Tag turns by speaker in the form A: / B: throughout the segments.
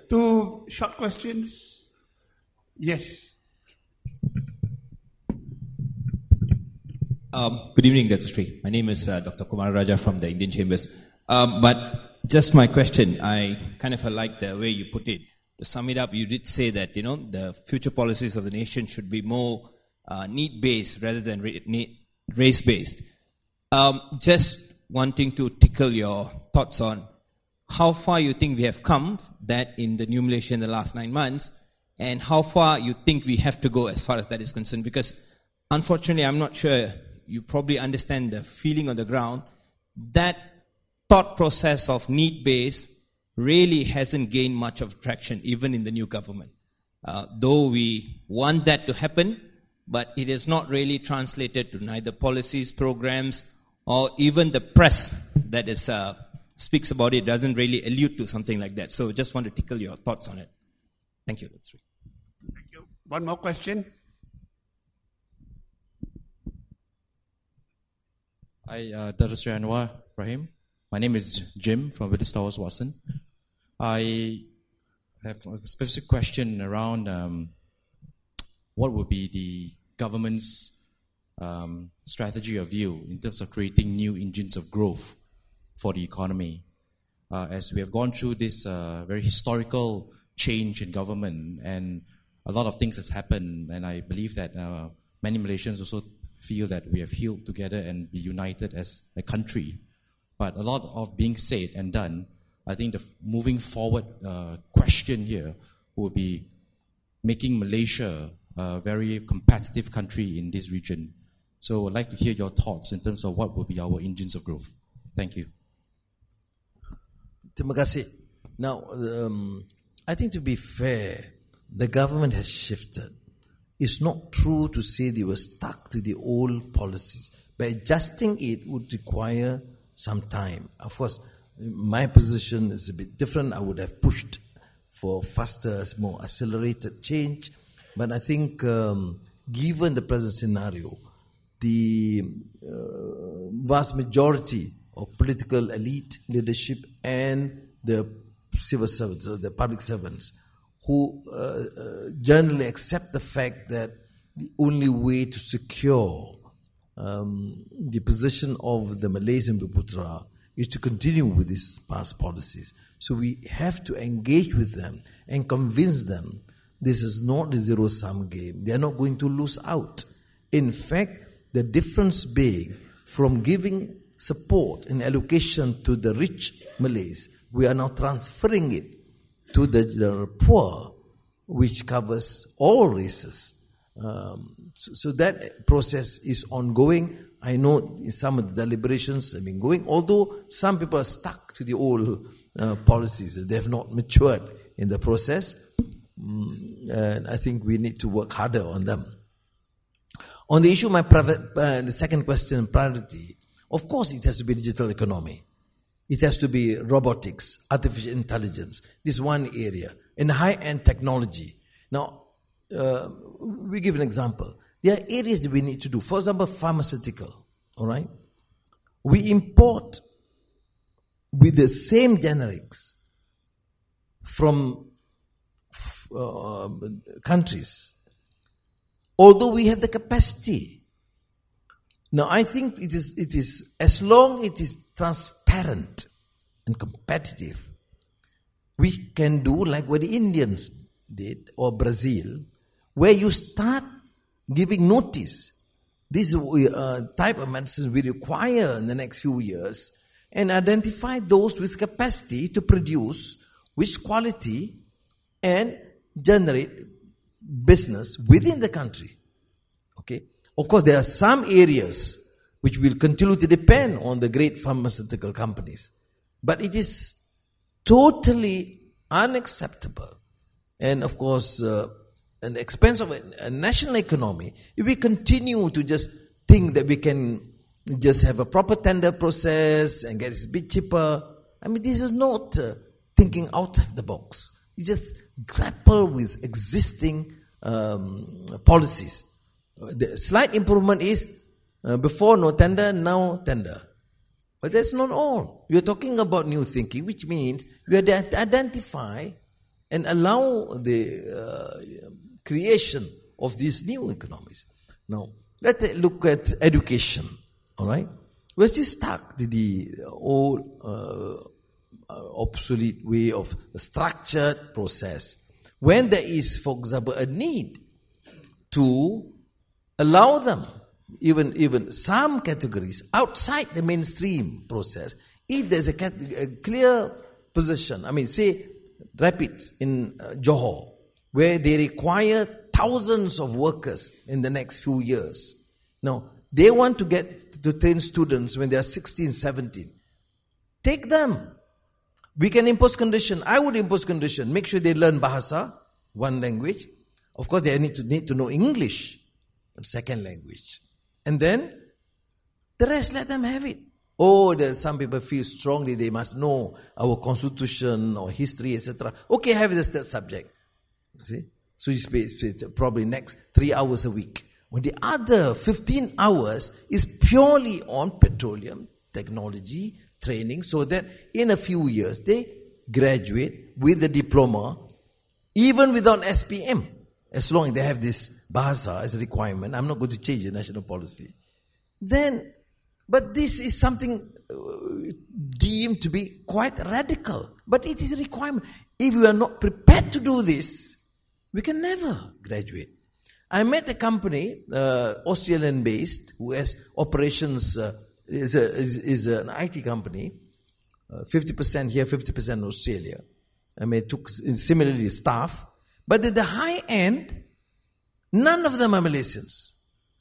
A: Two short questions. Yes.
B: Good evening, Dato Seri. My name is Dr. Kumar Raja from the Indian Chambers. But just my question, I kind of like the way you put it. To sum it up, you did say that, the future policies of the nation should be more need-based rather than race-based. Just wanting to tickle your thoughts on how far you think we have come that in the new Malaysia in the last 9 months, and how far you think we have to go as far as that is concerned. Because unfortunately, I'm not sure you probably understand the feeling on the ground. That thought process of need-based really hasn't gained much of traction, even in the new government. Though we want that to happen, but it is not really translated to neither policies, programs, or even the press that is speaks about it doesn't really allude to something like that. So just want to tickle your thoughts on it. Thank you.
A: Thank you. One more question.
C: Hi, Dato Seri Anwar Ibrahim. My name is Jim from Willis Towers, Watson. I have a specific question around what would be the government's strategy or view in terms of creating new engines of growth for the economy. As we have gone through this very historical change in government, and a lot of things has happened, and I believe that many Malaysians also feel that we have healed together and be united as a country. But a lot of being said and done, I think the moving forward question here will be making Malaysia a very competitive country in this region. So I'd like to hear your thoughts in terms of what will be our engines of growth. Thank you.
D: Terima kasih. Now, I think to be fair, the government has shifted. It's not true to say they were stuck to the old policies. But adjusting it would require some time. Of course, my position is a bit different. I would have pushed for faster, more accelerated change. But I think given the present scenario, the vast majority of political elite leadership and the civil servants, or the public servants, who generally accept the fact that the only way to secure the position of the Malaysian Buputra is to continue with these past policies. So we have to engage with them and convince them this is not a zero-sum game. They are not going to lose out. In fact, the difference being from giving support and allocation to the rich Malays, we are now transferring it to the poor, which covers all races. So that process is ongoing. I know some of the deliberations have been going, although some people are stuck to the old policies. They have not matured in the process. And I think we need to work harder on them. On the issue of the second question, priority, of course it has to be digital economy. It has to be robotics, artificial intelligence. This is one area. And high-end technology. Now, we give an example. There are areas that we need to do. For example, pharmaceutical. All right? We import with the same generics from countries, although we have the capacity. Now, I think it is as long as it is transparent and competitive, we can do like what the Indians did, or Brazil, where you start giving notice. This type of medicine we require in the next few years, and identify those with capacity to produce, which quality, and generate business within the country. Okay. Of course, there are some areas which will continue to depend on the great pharmaceutical companies, but it is totally unacceptable, and of course, at the expense of a national economy, if we continue to just think that we can just have a proper tender process and get it a bit cheaper, I mean, this is not thinking outside the box. You just grapple with existing policies. The slight improvement is before no tender, now tender. But that's not all. We are talking about new thinking, which means we have to identify and allow the creation of these new economies. Now, let's look at education, all right? We're still stuck to the old obsolete way of a structured process. When there is, for example, a need to allow them, even some categories outside the mainstream process, if there's a clear position, say Rapids in Johor, where they require thousands of workers in the next few years. Now, they want to get to train students when they are 16, 17. Take them. We can impose condition. I would impose condition. Make sure they learn Bahasa, one language. Of course, they need to know English, second language. And then, the rest, let them have it. Some people feel strongly they must know our constitution or history, etc. Okay, have this that subject. See? So you spend probably next 3 hours a week. When the other 15 hours is purely on petroleum, technology, training, so that in a few years they graduate with the diploma, even without SPM. As long as they have this Bahasa as a requirement, I'm not going to change the national policy. But this is something deemed to be quite radical. But it is a requirement. If we are not prepared to do this, we can never graduate. I met a company, Australian-based, who has operations, is an IT company, 50% here, 50% in Australia. Took similarly staff. But at the high end, none of them are Malaysians.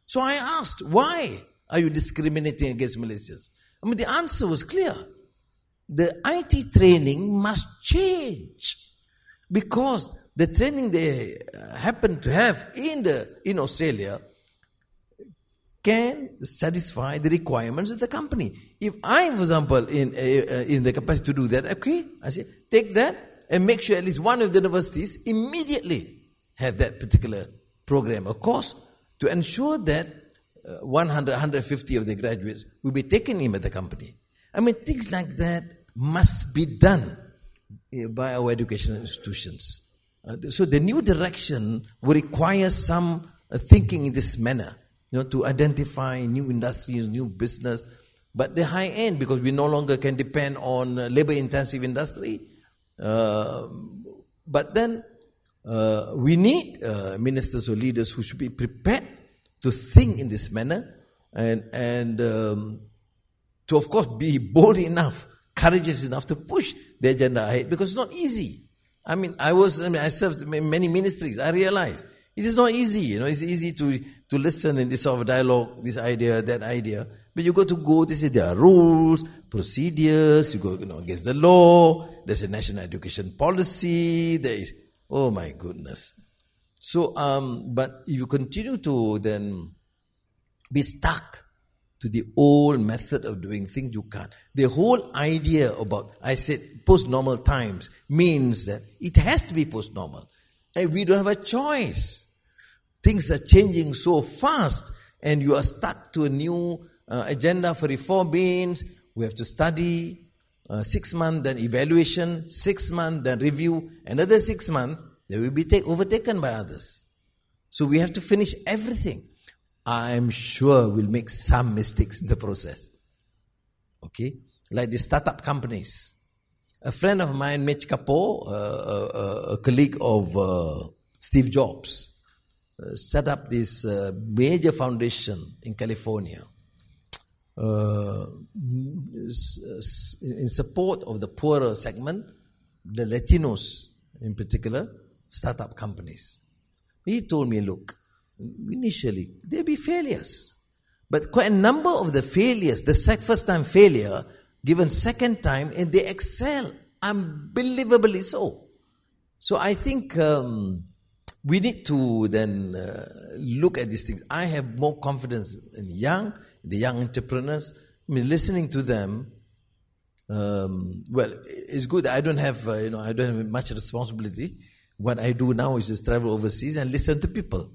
D: So I asked, why are you discriminating against Malaysians? The answer was clear. The IT training must change. Because the training they happen to have in Australia can satisfy the requirements of the company. If I, for example, in the capacity to do that, okay, I say, take that and make sure at least one of the universities immediately have that particular program, a course, to ensure that 100, 150 of the graduates will be taken in by the company. Things like that must be done by our educational institutions. So the new direction will require some thinking in this manner, to identify new industries, new business. But the high end, because we no longer can depend on labor-intensive industry, but then we need ministers or leaders who should be prepared to think in this manner and to, of course, be bold enough, courageous enough to push the agenda ahead, because it's not easy. I served in many ministries. I realized it is not easy. It's easy to listen in this sort of dialogue, this idea, that idea. But you got to go, there are rules, procedures, you go against the law, there's a national education policy, there is, oh my goodness. So, but if you continue to then be stuck to the old method of doing things, you can't. The whole idea about, I said, post-normal times means that it has to be post-normal. And we don't have a choice. Things are changing so fast, and you are stuck to a new agenda for reform means we have to study 6 months, then evaluation, 6 months, then review, another 6 months, they will be overtaken by others. So we have to finish everything. I'm sure we'll make some mistakes in the process. Okay? Like the startup companies. A friend of mine, Mitch Kapoor, a colleague of Steve Jobs, set up this major foundation in California in support of the poorer segment, the Latinos in particular, startup companies. He told me, look, initially, there'll be failures. But quite a number of the failures, the first time failure, given second time, and they excel, unbelievably so. So I think we need to then look at these things. I have more confidence in the young entrepreneurs. Listening to them, it's good. I don't have, I don't have much responsibility. What I do now is just travel overseas and listen to people,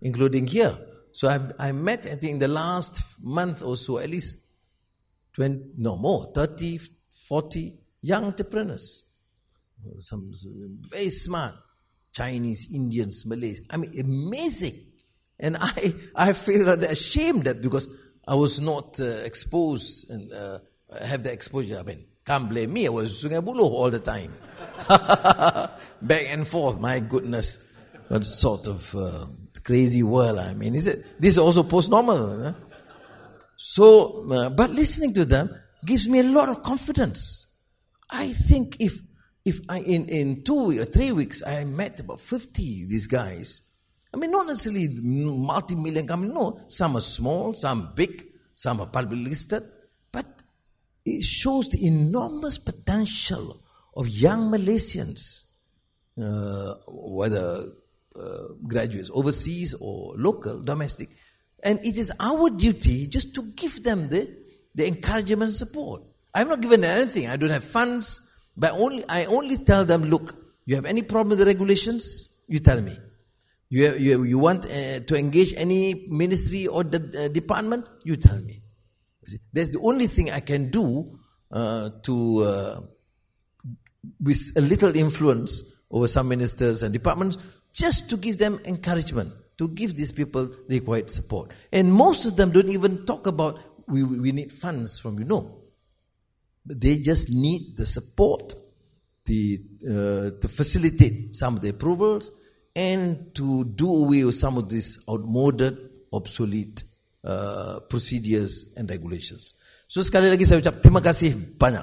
D: including here. So I met, I think, in the last month or so, at least 30, 40 young entrepreneurs. some very smart Chinese, Indians, Malays. I mean, amazing. And I feel rather ashamed that because I was not exposed and have the exposure. I mean, can't blame me. I was Sungai Buloh all the time. Back and forth, my goodness. What sort of crazy world, I mean. This is also post-normal. Huh? So, but listening to them gives me a lot of confidence. I think if I in 2 or 3 weeks I met about 50 these guys. I mean, not necessarily multi-million companies. No, some are small, some big, some are publicly listed. But it shows the enormous potential of young Malaysians, whether graduates overseas or local, domestic. And it is our duty just to give them the encouragement and support. I've not given them anything. I don't have funds. But I only tell them, look, you have any problem with the regulations, you tell me. You want to engage any ministry or the department, you tell me. That's the only thing I can do with a little influence over some ministers and departments, just to give them encouragement, to give these people required support. And most of them don't even talk about, we need funds from you. No. But they just need the support to facilitate some of the approvals and to do away with some of these outmoded, obsolete procedures and regulations. So sekali lagi saya ucap terima kasih banyak